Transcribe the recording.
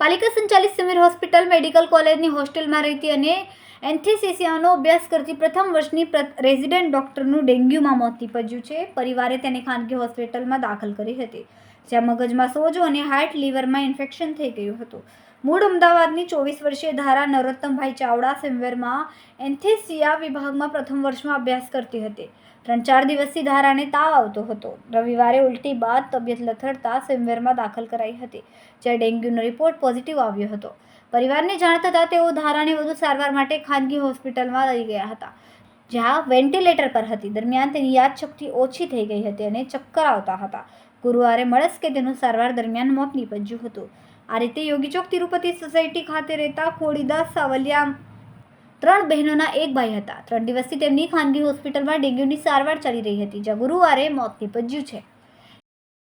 પાલિકા સંચાલિત Sameer hospital medical કોલેજની હોસ્ટેલમાં રહેતી અને એનેસ્થેસિયાનો અભ્યાસ કરતી પ્રથમ વર્ષની રેઝિડન્ટ ડોક્ટરનું ડેન્ગ્યુમાં મોત નીપજ્યું છે. પરિવારે તેને ખાનગી હોસ્પિટલમાં દાખલ કરી હતી, જ્યાં મગજમાં સોજો અને હાર્ટ લીવરમાં ઇન્ફેક્શન થઈ ગયું હતું. મૂળ અમદાવાદની 24 વર્ષીય ધારા નરોત્તમભાઈ ચાવડા સેમ્વેરમાં એનેસ્થેસિયા વિભાગમાં પ્રથમ વર્ષમાં અભ્યાસ કરતી હતી. 3-4 દિવસથી ધારાને તાવ આવતો હતો. રવિવારે ઉલટી બાદ તબિયત લથડતા સેમ્વેરમાં દાખલ કરાઈ હતી, જ્યાં ડેન્ગ્યુનો રિપોર્ટ પોઝિટિવ આવ્યો હતો. પરિવારને જાણ થતાં તેઓ ધારાને વધુ સારવાર માટે ખાનગી હોસ્પિટલમાં લઈ ગયા હતા, જ્યાં વેન્ટિલેટર પર હતી. દરમિયાન તેની યાદશક્તિ ઓછી થઈ ગઈ હતી અને ચક્કર આવતા હતા. ગુરુવારે મળસ્કે તેનું સારવાર દરમિયાન મોત નીપજ્યું હતું. આ રીતે યોગી ચોક તિરુપતિ સોસાયટી ખાતે રહેતા ખોડીદાસ સાવલિયા 3 બહેનોના એક ભાઈ હતા. 3 દિવસથી તેમની ખાનગી હોસ્પિટલમાં ડેન્ગ્યુની સારવાર ચાલી રહી હતી, જ્યાં ગુરુવારે મોત નીપજ્યું છે.